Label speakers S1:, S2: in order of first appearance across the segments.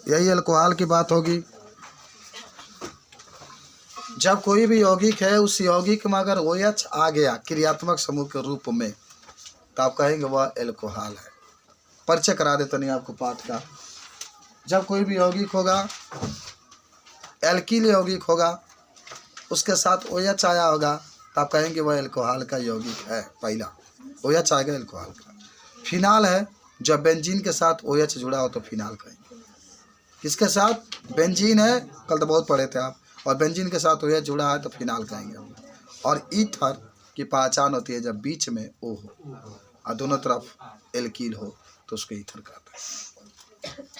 S1: यही अल्कोहल की बात होगी। जब कोई भी यौगिक है उस यौगिक में अगर OH आ गया क्रियात्मक समूह के रूप में तो आप कहेंगे वह एल्कोहल है। परिचय करा देता नहीं आपको पाठ का। जब कोई भी यौगिक होगा, एल्किल यौगिक होगा, उसके साथ OH आया होगा तो आप कहेंगे वह एल्कोहल का यौगिक है। पहला OH आएगा एल्कोहल का। फिनाल है, जब बेंजीन के साथ OH जुड़ा हो तो फिनाल कहेंगे। किसके साथ? बेंजीन है, कल तो बहुत पढ़े थे आप, और बेंजीन के साथ OH जुड़ा है तो फिनाल कहेंगे हम। और ईथर की पहचान होती है जब बीच में O हो और दोनों तरफ एल्किल हो तो उसको ईथर कहते हैं।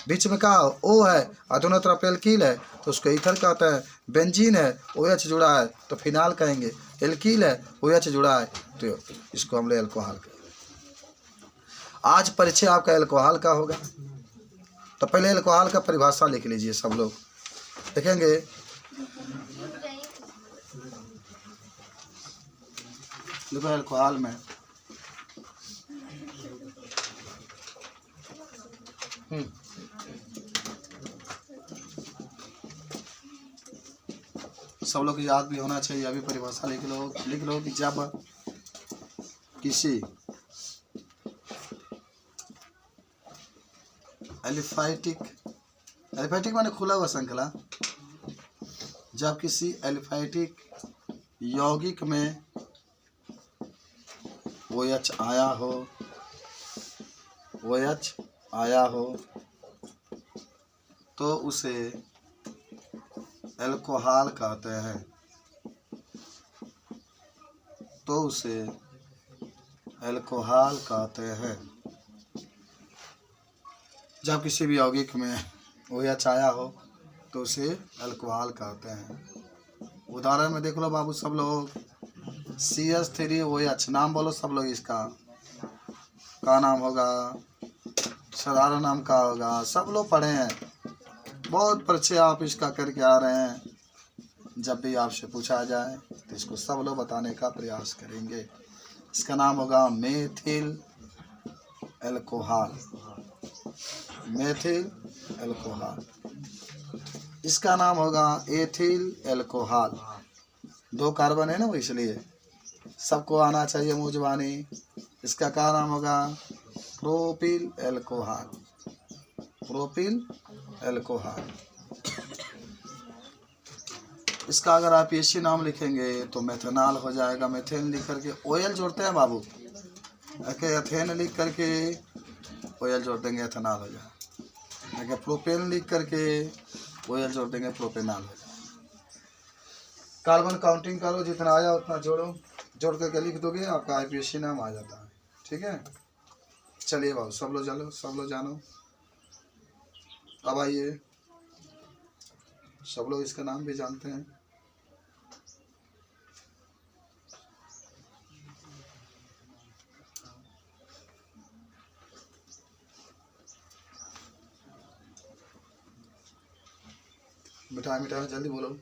S1: बीच में कहा O है और दोनों तरफ एल्किल है तो उसको ईथर कहते हैं। बेंजीन है, OH जुड़ा है तो फिनाल कहेंगे। एल्किल है, OH जुड़ा है तो इसको हम लोग एल्कोहल कहेंगे। आज परिचय आपका एल्कोहल का होगा, तो पहले एल्कोहल का परिभाषा लिख लीजिए सब लोग। देखेंगे देखो एल्कोहल में सब लोग याद भी होना चाहिए। अभी परिभाषा लिख लो कि जब किसी एलिफैटिक माने खुला हुआ श्रृंखला, जब किसी एलिफैटिक यौगिक में OH आया हो तो उसे एल्कोहल कहते हैं। जब किसी भी यौगिक में OH आया हो तो उसे एल्कोहल कहते हैं। उदाहरण में देख लो बाबू सब लोग, CH3OH नाम बोलो सब लोग। इसका का नाम होगा, साधारण नाम का होगा, सब लोग पढ़े हैं, बहुत परिचय आप इसका करके आ रहे हैं। जब भी आपसे पूछा जाए तो इसको सब लोग बताने का प्रयास करेंगे। इसका नाम होगा मेथिल एल्कोहल। इसका नाम होगा एथिल एल्कोहल। 2 कार्बन है ना, वो इसलिए सबको आना चाहिए मुँह जुबानी। इसका क्या नाम होगा? Propyl alcohol. इसका अगर आप ऐसी नाम लिखेंगे तो मेथनॉल हो जाएगा। मेथेन लिख करके OL जोड़ते हैं बाबू, एथेन लिख करके OL जोड़ देंगे, एथेनॉल हो जाएगा। प्रोपेन लिख करके OL जोड़ देंगे, प्रोपेनॉल हो जाएगा। कार्बन काउंटिंग करो, जितना आया उतना जोड़ करके लिख दोगे, आपका IPSC नाम आ जाता है। ठीक है, चलिए बाबू सब लोग जानो। अब आइए, सब लोग इसका नाम भी जानते हैं। मिठाई जल्दी बोलो।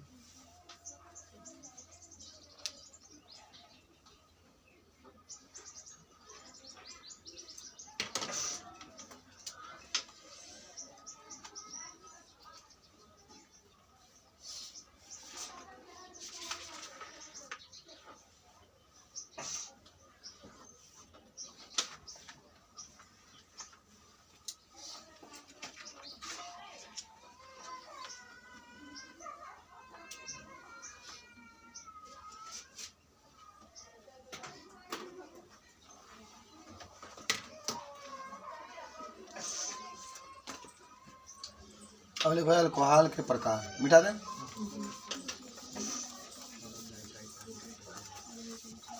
S1: अब लिखो अल्कोहल के प्रकार, मिटा दें।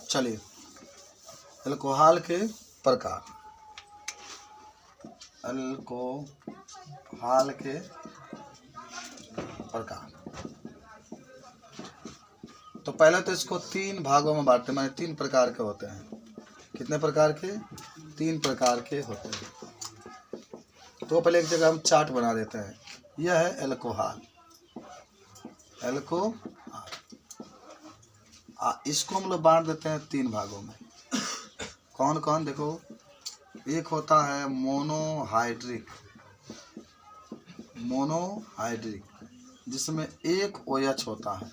S1: चलिए, अल्कोहल के प्रकार। तो पहले तो इसको 3 भागों में बांटते हैं, 3 प्रकार के होते हैं। कितने प्रकार के? 3 प्रकार के होते हैं। तो पहले एक जगह हम चार्ट बना देते हैं। यह है एल्कोहल। इसको हम लोग बांट देते हैं 3 भागों में। कौन कौन? देखो, एक होता है मोनोहाइड्रिक, मोनोहाइड्रिक, जिसमें एक OH होता है।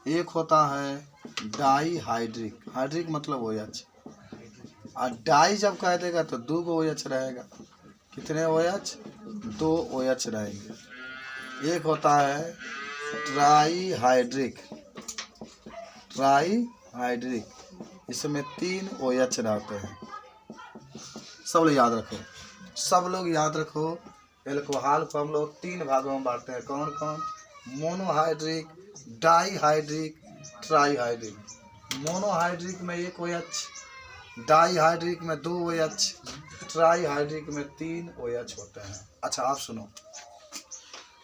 S1: एक होता है डाईहाइड्रिक, हाइड्रिक मतलब OH, और डाई जब कह देगा तो 2 OH रहेगा। कितने OH? 2 OH रहेंगे। एक होता है ट्राईहाइड्रिक, ट्राईहाइड्रिक, इसमें 3 OH रहते हैं। सब लोग याद रखो, सब लोग याद रखो। एल्कोहल को हम लोग 3 भागों में बांटते हैं। कौन कौन? Monohydric, dihydric, trihydric. मोनोहाइड्रिक में 1 OH, डाईहाइड्रिक में 2 OH, ट्राईहाइड्रिक में 3 OH होते हैं। अच्छा आप सुनो,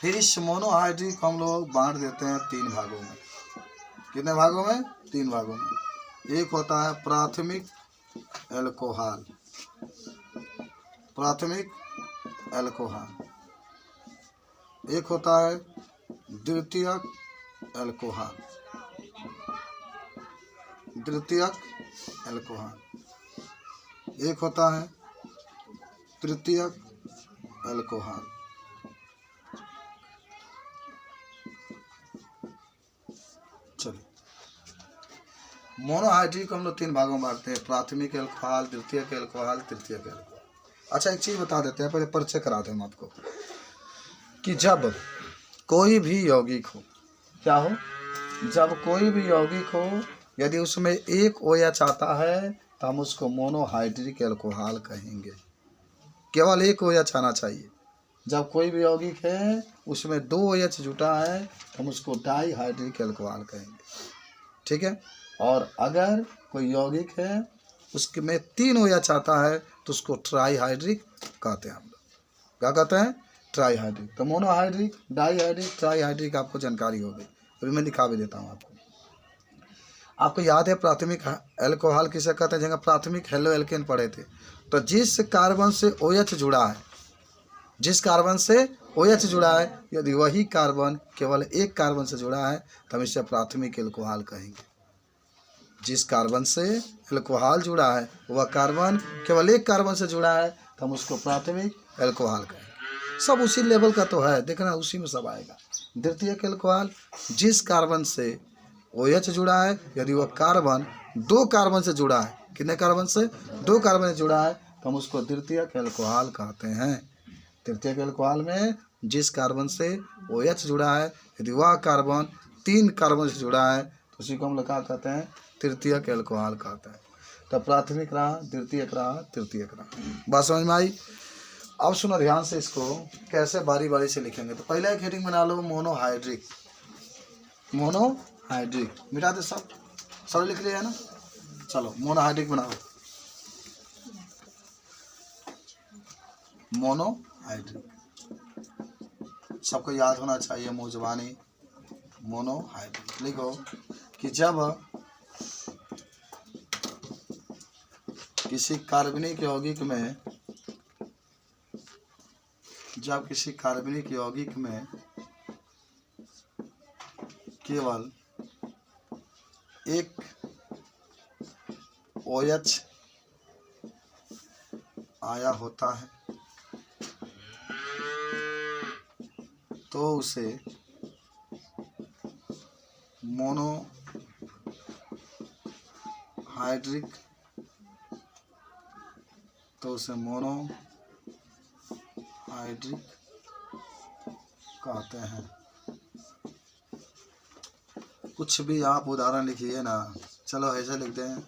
S1: फिर इस मोनोहाइड्रिक को हम लोग बांट देते हैं 3 भागों में। कितने भागों में? 3 भागों में। एक होता है प्राथमिक एल्कोहल, प्राथमिक एल्कोहल। एक होता है द्वितीयक एल्कोहल, द्वितीयक एल्कोहल। एक होता है तृतीयक एल्कोहल। चलिए, मोनोहाइड्रिक को हम लोग 3 भागों में बांटते हैं, प्राथमिक एल्कोहल, द्वितीयक एल्कोहल, तृतीयक एल्कोहल। अच्छा एक चीज बता देते हैं, पहले परिचय कराते हैं हम आपको कि जब कोई भी यौगिक हो, क्या हो? जब कोई भी यौगिक हो, यदि उसमें 1 OH आता है तो हम उसको मोनोहाइड्रिक एल्कोहल कहेंगे। केवल 1 OH आना चाहिए। जब कोई भी यौगिक है उसमें 2 OH जुटा है तो हम उसको डाईहाइड्रिक एल्कोहल कहेंगे। ठीक है। और अगर कोई यौगिक है उसमें 3 OH आता है तो उसको ट्राईहाइड्रिक कहते हैं हम लोग। क्या कहते हैं? ट्राईहाइड्रिक। तो मोनोहाइड्रिक, डाईहाइड्रिक, ट्राईहाइड्रिक आपको जानकारी हो गई। अभी मैं लिखा भी देता हूँ आपको। आपको याद है प्राथमिक एल्कोहल किसे कहते हैं? जगह प्राथमिक हेलो एल्केन पढ़े थे। तो जिस कार्बन से OH जुड़ा है, जिस कार्बन से OH जुड़ा है, यदि वही कार्बन केवल 1 कार्बन से जुड़ा है तो हम इसे प्राथमिक एल्कोहल कहेंगे। जिस कार्बन से एल्कोहल जुड़ा है वह कार्बन केवल 1 कार्बन से जुड़ा है तो हम उसको प्राथमिक एल्कोहल कहेंगे। सब उसी लेवल का तो है, देखना उसी में सब आएगा। द्वितीयक एल्कोहल, जिस कार्बन से OH जुड़ा है, यदि वह कार्बन 2 कार्बन से जुड़ा है, कितने कार्बन से? 2 कार्बन से जुड़ा है तो हम उसको द्वितीयक एल्कोहल कहते हैं। तृतीयक एल्कोहल में जिस कार्बन से OH जुड़ा है, यदि वह कार्बन 3 कार्बन से जुड़ा है तो उसी को हम लोग क्या कहते हैं? तृतीयक एल्कोहल कहते हैं। तो प्राथमिक रहा, द्वितीयक रहा, तृतीयक रहा। बात समझ में आई? अब सुनो ध्यान से, इसको कैसे बारी बारी से लिखेंगे। तो पहले एक हेडिंग बना लो मोनोहाइड्रिक, मोनोहाइड्रिक मिटा दे, सब लिख लिया है ना। चलो मोनोहाइड्रिक बनाओ, मोनोहाइड्रिक सबको याद होना चाहिए, मौजवानी। मोनोहाइड्रिक लिखो कि जब किसी कार्बनिक यौगिक में, जब किसी कार्बनिक यौगिक में केवल 1 OH आया होता है तो उसे मोनोहाइड्रिक, तो उसे मोनोहाइड्रिक कहते हैं। कुछ भी आप उदाहरण लिखिए ना। चलो ऐसे लिखते हैं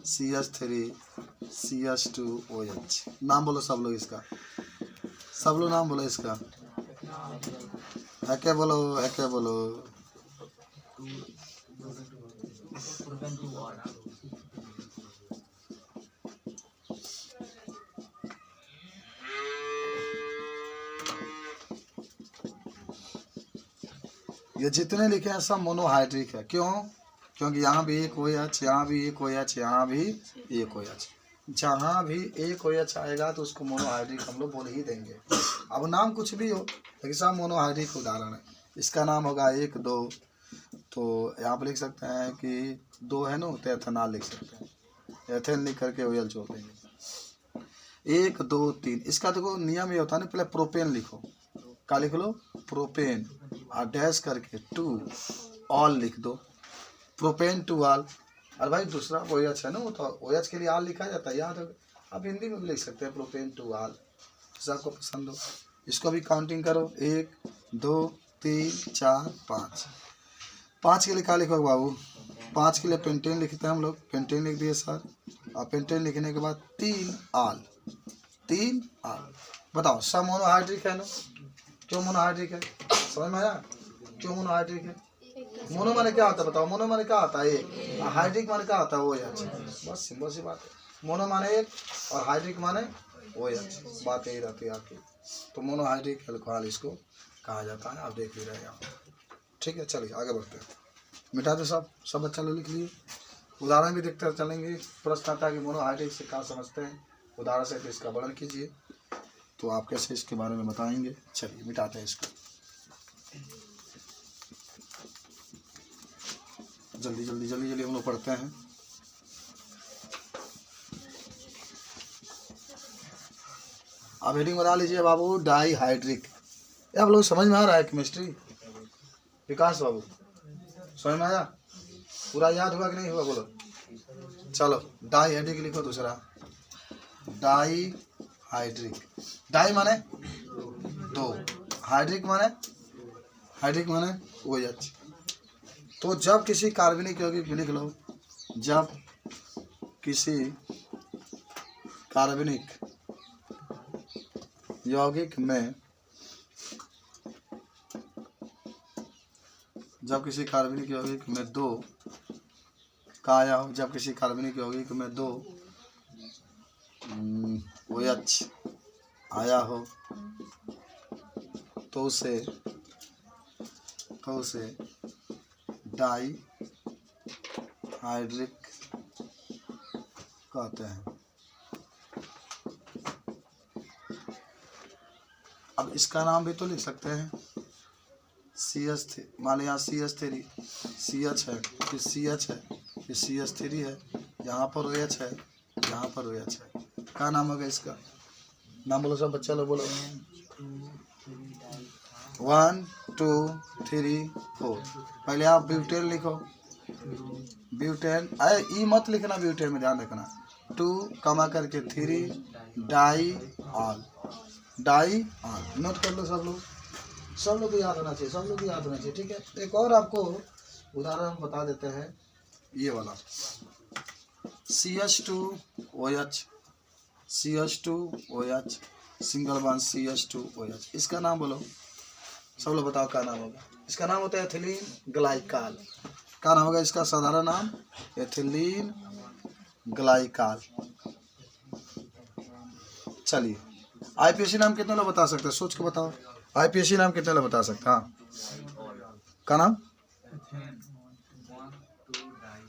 S1: CH3 CH2OH। नाम बोलो सब लोग इसका, सब लोग नाम बोलो इसका। है क्या बोलो, है क्या बोलो। ये जितने लिखे हैं सब मोनोहाइड्रिक है। क्यों? क्योंकि यहाँ भी 1 OH, यहाँ भी 1 OH, यहाँ भी 1 OH। जहाँ भी 1 OH आएगा तो उसको मोनोहाइड्रिक हम लोग बोल ही देंगे। अब नाम कुछ भी हो लेकिन सब मोनोहाइड्रिक उदाहरण है। इसका नाम होगा 1 2, तो यहाँ पर लिख सकते हैं कि 2 है ना, तो एथेनॉल लिख सकते हैं। एथेन लिख करके OL जोड़ देंगे। 1 2 3। इसका देखो नियम ये होता है ना, पहले प्रोपेन लिखो, क्या लिख लो, प्रोपेन और डैश करके टू ऑल लिख दो, प्रोपेन टू ऑल। और भाई दूसरा OH है ना, वो तो OH के लिए ऑल लिखा जाता है, याद हो। आप हिंदी में भी लिख सकते हैं प्रोपेन टू ऑल, जैसा आपको पसंद हो। इसको भी काउंटिंग करो, 1 2 3 4 5। 5 के लिए क्या लिखोगे बाबू, 5 के लिए पेंटेन लिखते हैं हम लोग, पेंटेन लिख दिए सर। और पेंटेन लिखने के बाद 3 ऑल, 3 ऑल। बताओ सब मोनोहाइड्रिक है ना, क्यों मोनोहाइड्रिक है, समझ में आया, क्यों मोनोहाइड्रिक है। मोनो माने क्या होता है बताओ, मोनो माने क्या होता है एक, हाइड्रिक माने क्या होता है OH। बस सिंपल सी बात है, मोनो माने एक और हाइड्रिक माने OH, बात यही रहती है आपकी। तो मोनोहाइड्रिक अल्कोहल इसको कहा जाता है, आप देख ही रहे हैं। ठीक है, चलिए आगे बढ़ते हैं। मिटा दो सब बच्चा लोग लिख लिए। उदाहरण भी देखते चलेंगे, प्रश्न आता है कि मोनोहाइड्रिक से क्या समझते हैं, उदाहरण से इसका वर्णन कीजिए, तो आप कैसे इसके बारे में बताएंगे। चलिए मिटाते हैं इसको, जल्दी जल्दी जल्दी जल्दी हम लोग पढ़ते हैं। आप हेडिंग बना लीजिए बाबू, डाईहाइड्रिक। आप लोग समझ में आ रहा है केमिस्ट्री, विकास बाबू समझ में आया, पूरा याद हुआ कि नहीं हुआ बोलो। चलो डाईहाइड्रिक लिखो दूसरा, डाईहाइड्रिक। डाई माने दो, हाइड्रिक माने OH। तो जब किसी कार्बनिक यौगिक लिख लो, जब किसी कार्बनिक यौगिक में, जब किसी कार्बनिक यौगिक में दो का आया हो, जब किसी कार्बनिक यौगिक में दो OH आया हो, तो उसे डाईहाइड्रिक कहते हैं। अब इसका नाम भी तो लिख सकते हैं, CH, मान लिया CH3, CH है, फिर CH है, फिर CH3 है, यहाँ पर OH है, यहाँ पर OH है। क्या नाम होगा इसका, नाम बोलो सब बच्चा लोग बोलो। 1 2 3 4। पहले आप ब्यूटेन लिखो, ब्यूटेन, अरे ई मत लिखना ब्यूटेन में, ध्यान रखना। 2 कमा करके 3 diol, diol. Note कर लो सब लोग को याद होना चाहिए, सब लोग को याद होना चाहिए। ठीक है, एक और आपको उदाहरण हम बता देते हैं, ये वाला CH2OH, CH2OH, single bond CH2OH। इसका नाम बोलो, सब लोग बताओ क्या नाम होगा। इसका नाम होता है एथिलीन ग्लाइकाल। क्या नाम होगा इसका साधारण नाम, एथिलीन ग्लाइकाल। चलिए IPAC नाम कितने लोग बता सकते हैं, सोच के बताओ। IPAC नाम कितने लोग बता सकते हैं, हाँ क्या नाम,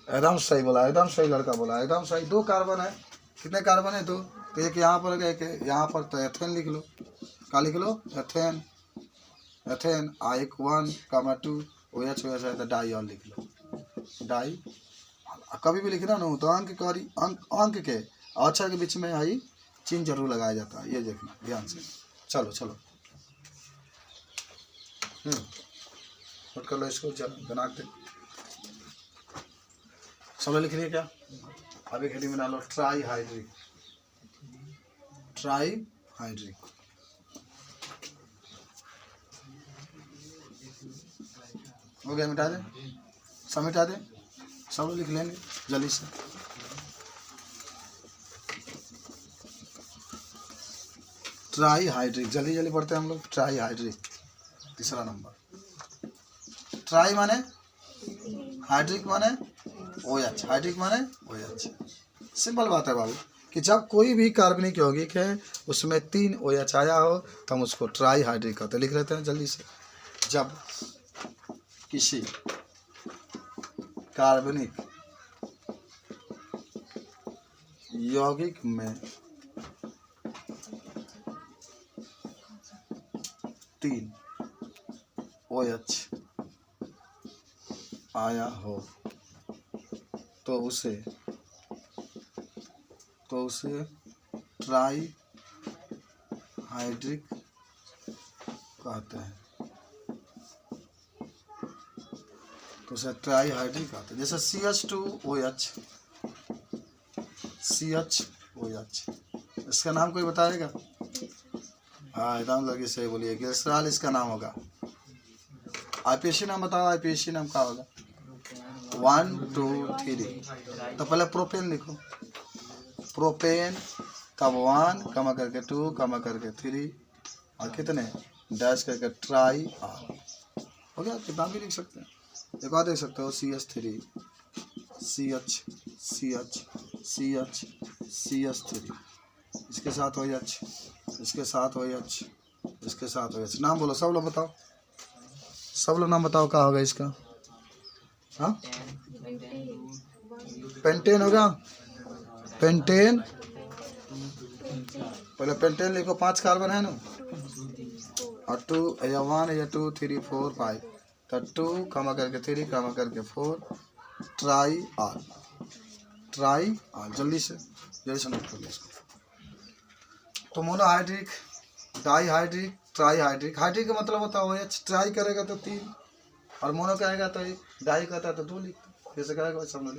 S1: एकदम सही बोला, एकदम सही लड़का बोला, एकदम सही। 2 कार्बन है, कितने कार्बन है, 2। तो एक यहाँ पर, एक यहाँ पर, तो एथेन लिख लो। क्या लिख लो, एथेन, एथेन। एक 1, 2 OH है, तो डाई ऑल लिख लो, डाई। कभी भी लिखना ना हो तो अंक के अक्षर के बीच में आई चिन्ह जरूर लगाया जाता है, ये देखना ध्यान से। चलो नोट कर लो इसको, बना दे। सब लिख लिया क्या, अभी हेडिंग बना लो, ट्राईहाइड्रिक, ट्राईहाइड्रिक। हो गया, मिटा दे, सब मिटा दे, सब लोग लिख लेंगे जल्दी से। ट्राईहाइड्रिक, जल्दी जल्दी पढ़ते हैं हम लोग। ट्राईहाइड्रिक, तीसरा नंबर। ट्राई माने हाइड्रिक माने OH, हाइड्रिक माने OH। सिंपल बात है बाबू कि जब कोई भी कार्बनिक यौगिक है उसमें 3 OH आया हो तो हम उसको ट्राईहाइड्रिक कहते हैं। लिख लेते हैं जल्दी से, जब किसी कार्बनिक यौगिक में 3 OH आया हो तो उसे ट्राईहाइड्रिक कहते हैं, तो उसे ट्राई हाइड्रिक कहते हैं। जैसे CH2OH, CHOH, इसका नाम कोई बताएगा? हाँ, एकदम लगे सही बोलिए, ग्लिसरॉल इसका नाम होगा। IPAC नाम बताओ, IPAC नाम क्या होगा? 1 2 3। तो पहले प्रोपेन लिखो, प्रोपेन कब 1 कमा करके 2 कमा करके 3 और कितने डैश करके ट्राई आर हो गया। कितना भी लिख सकते हैं। एक और देख सकते हो, CH3 CH CH CH CH3, इसके साथ OH, इसके साथ OH, इसके साथ OH। नाम बोलो, सब लोग बताओ, सब लोग नाम बताओ, क्या होगा इसका? हाँ, पेंटेन होगा। पेंटेन, पहले पेंटेन लिखो, 5 कार्बन है ना, और 2 या 1 या 2 3 4 5, तो 2 कमा करके 3 कमा करके 4 ट्राई आर, ट्राई आर। जल्दी से नोट कर लो इसको। तो मोनोहाइड्रिक, डाईहाइड्रिक, ट्राईहाइड्रिक। हाइड्रिक का मतलब होता है OH, ट्राई करेगा तो 3 और मोनो कहेगा तो 1, डाई कहता है तो 2 लिख। कैसे कहेगा वैसे हम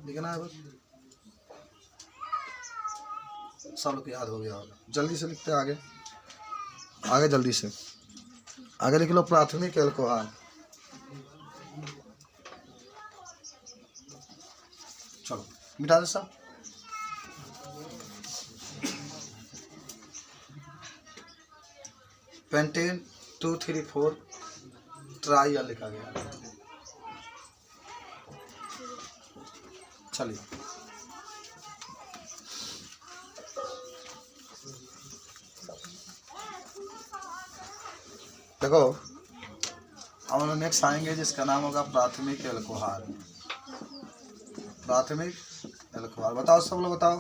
S1: लिखना है बस। सब लोग याद हो गया होगा। जल्दी से लिखते हैं आगे, आगे जल्दी से आगे लिख लो। प्राथमिक एल्कोहल, चलो मिटा दे सब। पेंटेन 2 3 4 ट्राई लिखा गया। चलिए देखो, हम लोग नेक्स्ट आएंगे जिसका नाम होगा प्राथमिक एल्कोहल। प्राथमिक एल्कोहल बताओ, सब लोग बताओ,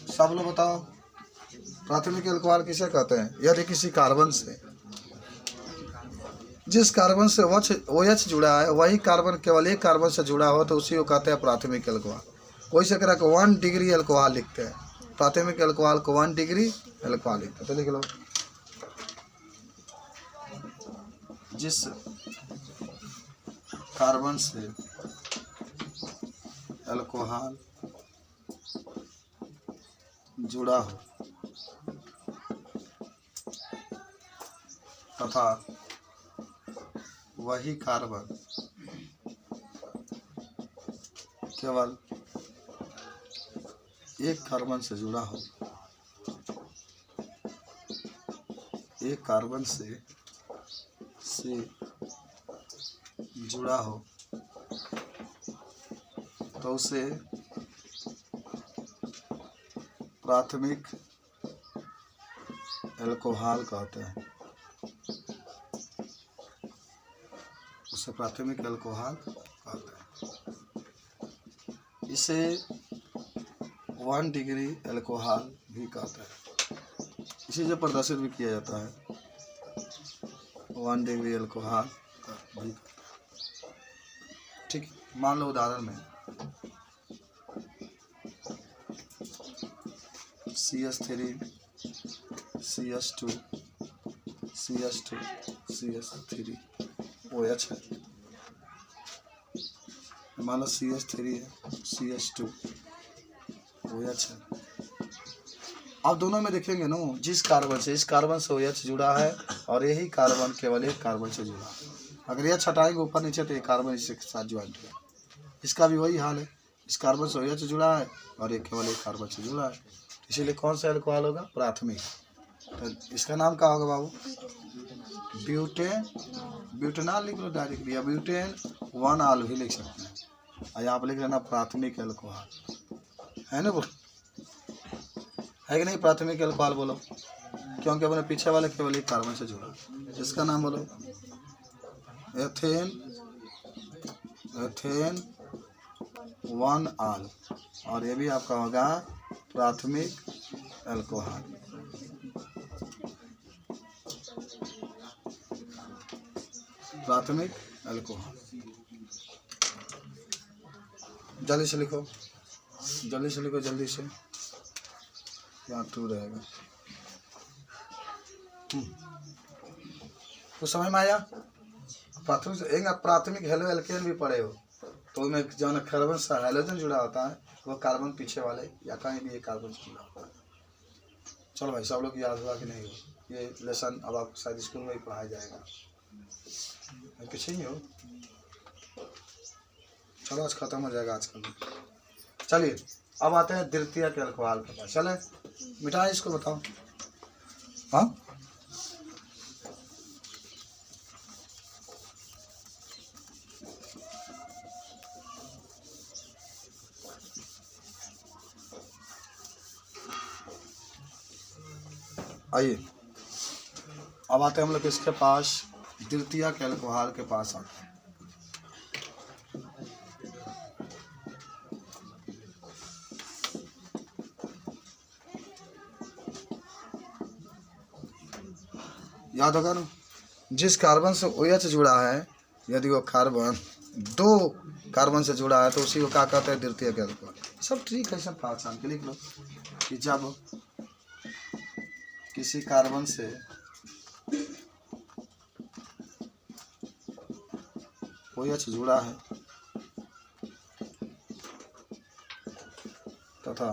S1: सब लोग बताओ। प्राथमिक एल्कोहल किसे कहते हैं? यदि किसी कार्बन से, जिस कार्बन से OH जुड़ा है, वही कार्बन केवल एक कार्बन से जुड़ा हो तो उसी को कहते हैं प्राथमिक एल्कोहल। कोई से कह 1 डिग्री एल्कोहल लिखते हैं, प्राथमिक एल्कोहल को 1 डिग्री एल्कोहल लिखते हैं। तो लिख लो, जिस कार्बन से एल्कोहल जुड़ा हो तथा वही कार्बन केवल एक कार्बन से जुड़ा हो, एक कार्बन से जुड़ा हो तो उसे प्राथमिक एल्कोहल कहते हैं, उसे प्राथमिक एल्कोहल कहते हैं। इसे 1 डिग्री एल्कोहल भी कहते हैं। इसी से प्रदर्शित भी किया जाता है, 1 डिग्री एल्कोहल भी। ठीक, मान लो उदाहरण में CH3 CH2 CH2 CH3 OH है। मान लो CH3 है, CH2 OH है। आप दोनों में देखेंगे ना, जिस कार्बन से, इस कार्बन से OH जुड़ा है और यही कार्बन केवल एक कार्बन से जुड़ा है। अगर यह हटाएंगे ऊपर नीचे तो ये कार्बन इसके साथ ज्वाइंट है। इसका भी वही हाल है, इस कार्बन से OH जुड़ा है और ये केवल एक कार्बन से जुड़ा है। इसीलिए कौन सा एल्कोहल होगा? प्राथमिक। तो इसका नाम क्या होगा बाबू? ब्यूटेन, ब्यूटेनॉल लिख लो डायरेक्ट, या ब्यूटेन 1 आल भी लिख सकते हैं। और यहाँ पर लिख लेना प्राथमिक एल्कोहल, है ना? बोल है कि नहीं? प्राथमिक एल्कोहल बोलो, क्योंकि अपने पीछे वाले केवल एक कार्बन से जुड़ा। इसका नाम बोलो एथेन, एथेन 1 आल, और ये भी आपका होगा प्राथमिक एल्कोहल। प्राथमिक एल्कोहल। जल्दी से लिखो, जल्दी से लिखो, जल्दी से, यहाँ 2 रहेगा। कुछ समझ में आया? प्राथमिक हेलो एल्केन भी पढ़े हो तो उसमें जौन कार्बन से हाइड्रोजन जुड़ा होता है वो कार्बन पीछे वाले या कहीं भी एक कार्बन से जुड़ा होता है। चलो भाई सब लोग याद हुआ कि नहीं हो? ये लेसन अब आपको शायद स्कूल में ही पढ़ाया जाएगा, पीछे ही हो। चलो आज खत्म हो जाएगा आज कल। चलिए अब आते हैं द्वितीयक अल्कोहल के पास। चले मिटाए इसको, बताओ। हाँ आइए अब आते हैं हम लोग इसके पास, द्वितीयक अल्कोहल के पास आते हैं। याद होगा ना, जिस कार्बन से OH जुड़ा है यदि वो कार्बन 2 कार्बन से जुड़ा है तो उसी को क्या कहते हैं? द्वितीयक अल्कोहल। सब ठीक है, सब पहचान के लिख लो कि जब किसी कार्बन से OH जुड़ा है तथा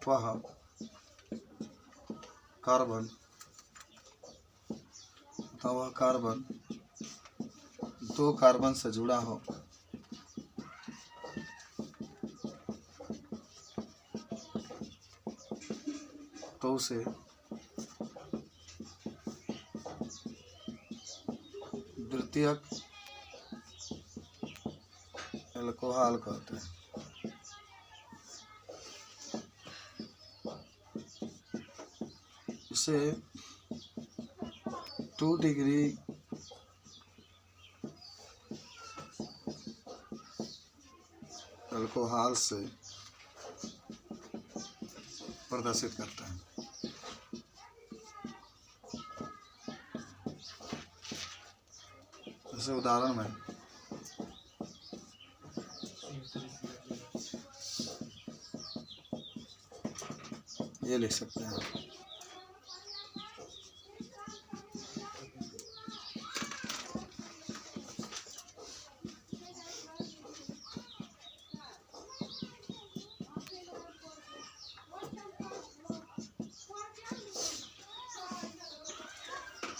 S1: वह कार्बन 2 कार्बन से जुड़ा हो तो उसे द्वितीयक अल्कोहल कहते हैं। इसे 2 डिग्री अल्कोहल से प्रदर्शित करता है। जैसे उदाहरण में ये लिख सकते हैं,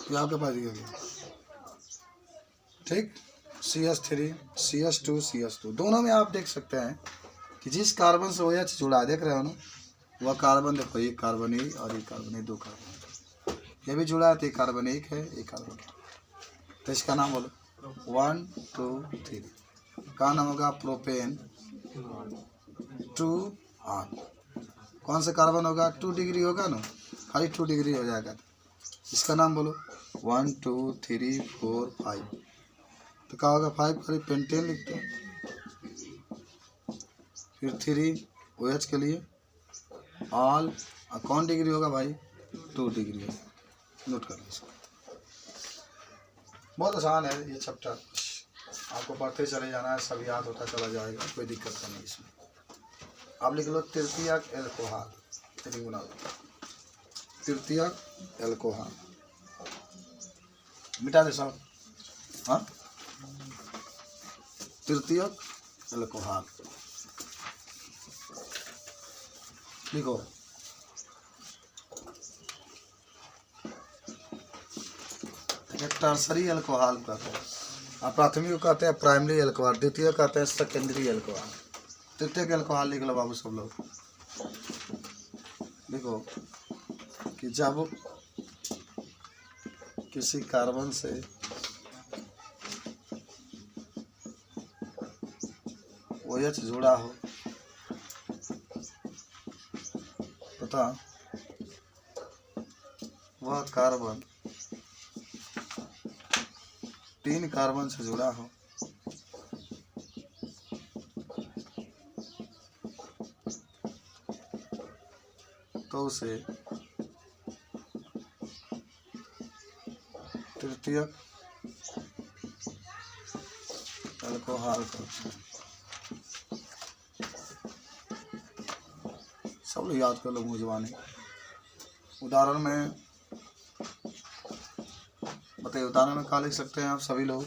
S1: ये आपके पास दिया गया, ठीक। CH3 CH2 CH2 दोनों में आप देख सकते हैं कि जिस कार्बन से OH जुड़ा, देख रहे हो ना, वह कार्बन देखो, एक कार्बन ए और एक कार्बन ए, 2 कार्बन ये भी जुड़ा है तो एक कार्बन एक है, एक कार्बन। तो इसका नाम बोलो 1 2 3। का नाम होगा प्रोपेन 2 R। कौन सा कार्बन होगा? 2 डिग्री होगा ना, खाली 2 डिग्री हो जाएगा। इसका नाम बोलो 1 2 3 4 5। तो क्या होगा? 5 खाली पेंटेन लिखते हैं। फिर 3 OH के लिए ऑल, कौन डिग्री होगा भाई? 2 डिग्री है, नोट कर लीजिए। बहुत आसान है ये चैप्टर, आपको पढ़ते चले जाना है, सब याद होता चला जाएगा, कोई दिक्कत नहीं इसमें। आप लिख लो तृतीयक अल्कोहल, तृतीयक अल्कोहल मिटा दे सब। हाँ तृतीयक अल्कोहल लिखो। टर्सरी अल्कोहल कहते हैं, आप प्राथमिक को कहते हैं प्राइमरी अल्कोहल, द्वितीय कहते हैं सेकेंडरी अल्कोहल। तृतीयक अल्कोहल लिख लो बाबू सब लोग, लिखो कि जब किसी कार्बन से OH जुड़ा हो तथा वह कार्बन 3 कार्बन से जुड़ा हो तो उसे तृतीयक अल्कोहल कहते हैं। सब लोग याद कर लो मुझवानी। उदाहरण में करते हैं। उदाहरण में क्या लिख सकते हैं आप सभी लोग,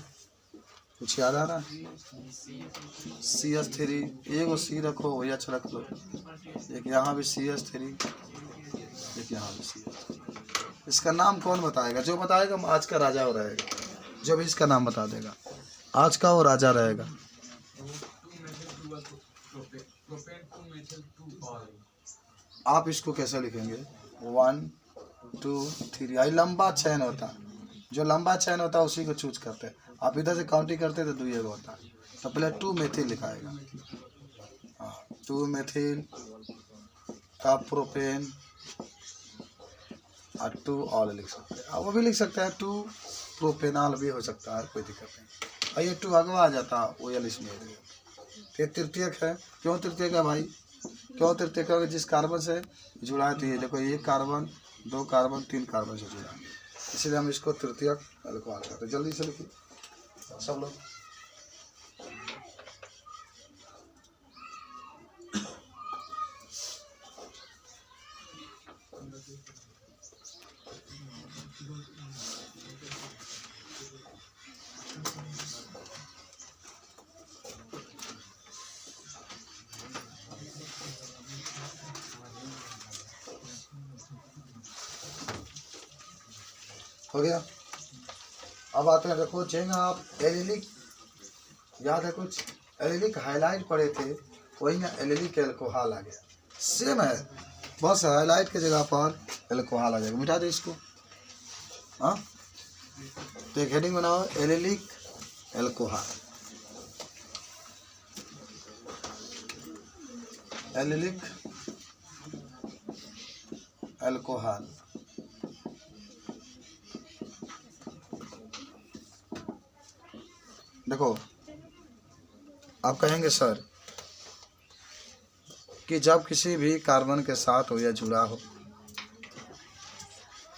S1: कुछ याद आ रहा है? CS3, एक C रखो, OH रख लो, एक यहाँ भी CS3, एक यहाँ भी CS3। इसका नाम कौन बताएगा? जो बताएगा आज का राजा हो रहेगा। जो भी इसका नाम बता देगा आज का वो राजा रहेगा। आप इसको कैसे लिखेंगे? 1 2 3, यही लंबा चैन होता है। जो लंबा चैन होता है उसी को चूज करते हैं। आप इधर से काउंटिंग करते तो 2 एगो होता है। तो पहले 2 मेथिल लिखाएगा, हाँ 2 मेथिल, तब प्रोपेन और 2 ऑल लिख सकते हैं। अब वो भी लिख सकते हैं 2 प्रोपेनॉल भी हो सकता है, कोई दिक्कत नहीं। और ये 2 अगवा आ जाता है, OL इसमें। ये तृतीयक है। क्यों तृतीयक है भाई? क्यों तृतीयक है? जिस कार्बन से जुड़ा है, तो ये देखो 1 कार्बन 2 कार्बन 3 कार्बन से जुड़ा है, इसलिए हम इसको तृतीयक अल्कोहल कहते हैं। जल्दी से लिखिए सब लोग। हो गया। अब आते हैं, देखो चेंगे आप एलिलिक, याद है कुछ? एलिलिक हाईलाइट पढ़े थे, वही ना एलिलिक एल्कोहल आ गया। सेम है, बस हाईलाइट की जगह पर एल्कोहल आ जाएगा। मिटा दे इसको, हाँ। तो एक हेडिंग बनाओ, एलिलिक एल्कोहल। Allylic alcohol. देखो आप कहेंगे सर कि जब किसी भी कार्बन के साथ हो या जुड़ा हो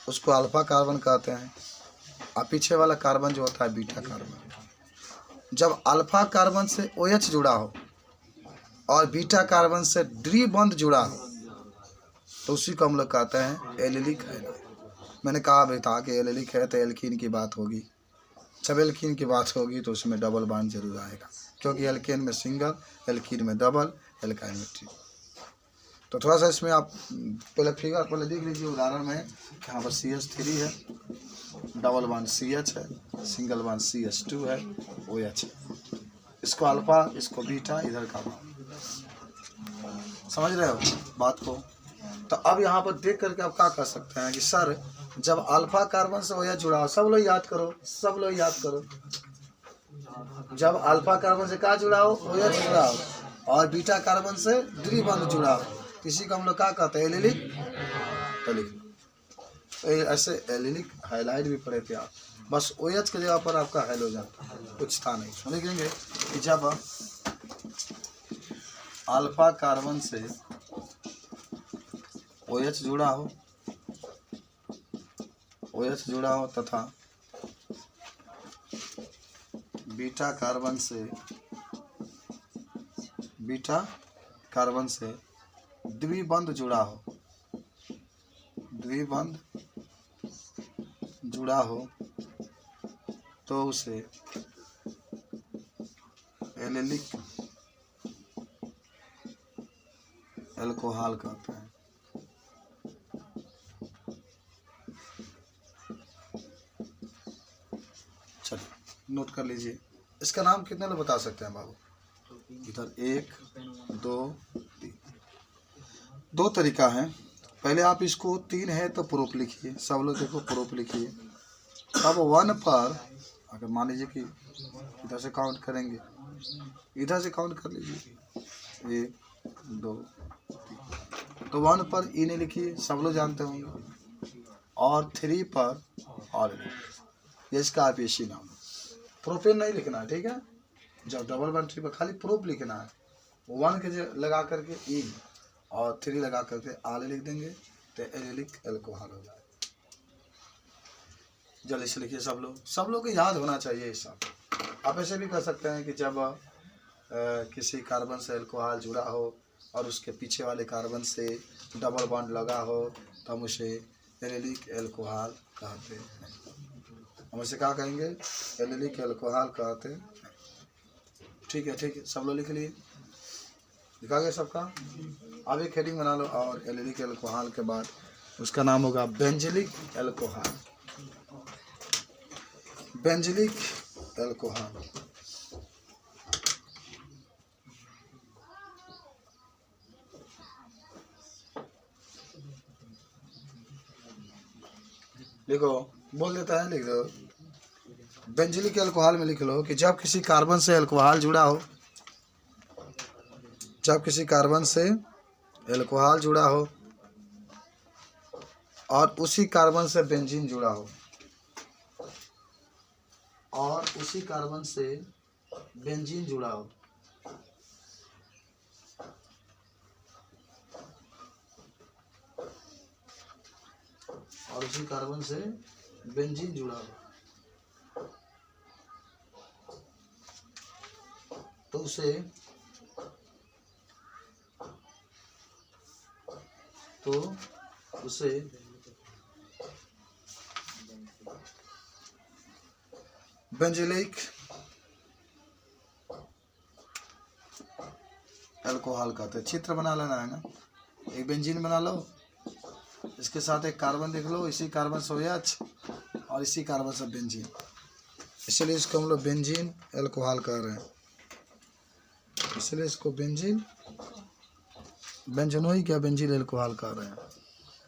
S1: उसको अल्फा कार्बन कहते हैं, और पीछे वाला कार्बन जो होता है बीटा कार्बन। जब अल्फा कार्बन से OH जुड़ा हो और बीटा कार्बन से द्विबंध जुड़ा हो तो उसी को हम लोग कहते हैं एलिलिक हाइलाइड। मैंने कहा भी था कि एलिलिक है तो एल्कीन की बात होगी। जब एल्कीन की बात होगी तो उसमें डबल बॉन्ड जरूर आएगा, क्योंकि एल्केन में सिंगल, एल्कीन में डबल, एल्काइन में ट्रिपल। तो थोड़ा सा इसमें आप पहले फिगर पहले देख लीजिए। उदाहरण में यहाँ पर CH3 है, डबल बॉन्ड CH है, सिंगल बॉन्ड CH2 है, OH है। इसको अल्फा, इसको बीटा, इधर का बॉन्ड। समझ रहे हो बात को? तो अब यहाँ पर देख करके आप क्या कर सकते हैं कि सर जब अल्फा कार्बन से OH जुड़ा हो, सब लोग याद करो, सब लोग याद करो, जब अल्फा कार्बन से क्या जुड़ा हो? OH जुड़ा हो, और बीटा कार्बन से द्विबंध जुड़ा हो, किसी को हम लोग क्या कहते हैं? एलिलिक। ऐसे एलिलिक हाइलाइट भी पढ़े थे आप, बस OH की जगह पर आपका हाइड्रोजन कुछ था नहीं। लिखेंगे कि जब अल्फा कार्बन से OH जुड़ा हो, OH जुड़ा हो तथा बीटा कार्बन से द्विबंध जुड़ा हो, द्विबंध जुड़ा हो तो उसे एलिलिक एल्कोहल कहते हैं। चलिए नोट कर लीजिए। इसका नाम कितने लोग बता सकते हैं बाबू? इधर 1 2 3, 2 तरीका है। पहले आप इसको 3 है तो प्रूफ लिखिए, सब लोग देखो प्रूफ लिखिए। अब 1 पर अगर मान लीजिए कि इधर से काउंट करेंगे, इधर से काउंट कर लीजिए 1 2 3, तो 1 पर ई नहीं लिखिए, सब लोग जानते होंगे, और 3 पर और ये इसका आपेशी नाम। प्रोपेन नहीं लिखना है, ठीक है? जब डबल बॉन्ड ट्रिपल खाली प्रोप लिखना है। 1 के लगा करके ई और 3 लगा करके आल लिख देंगे तो एलिलिक एल्कोहल हो जाए। जल्दी से लिखिए सब लोग, सब लोग को याद होना चाहिए ये सब। आप ऐसे भी कर सकते हैं कि जब किसी कार्बन से एल्कोहल जुड़ा हो और उसके पीछे वाले कार्बन से डबल बॉन्ड लगा हो तो हम उसे एलिलिक एल्कोहल कहते हैं। हम इसे क्या कहेंगे, एलिलिक एल्कोहल कहते हैं। ठीक है, सब लोग लिख लिए, लिखा गया सबका। अब एक हेडिंग बना लो, और एलिलिक एल्कोहल के बाद उसका नाम होगा बेंजिलिक एल्कोहल। Benzylic alcohol. लिखो, बोल देता है, लिख दो। बेंजिलिक एल्कोहल में लिख लो कि जब किसी कार्बन से एल्कोहल जुड़ा हो, जब किसी कार्बन से एल्कोहल जुड़ा हो और उसी कार्बन से बेंजीन जुड़ा हो, और उसी कार्बन से बेंजीन जुड़ा हो, और उसी कार्बन से बेंजीन जुड़ा हो, तो उसे बेंजिलिक एल्कोहल कहते हैं। चित्र बना लेना है ना, एक बेंजीन बना लो, इसके साथ एक कार्बन देख लो, इसी कार्बन से OH और इसी कार्बन से बेंजीन, इसलिए इसको हम लोग बेंजीन एल्कोहल कह रहे हैं। इसलिए इसको बेंजीन, बेंजनोई क्या बेंजीन एल्कोहल कह रहे हैं।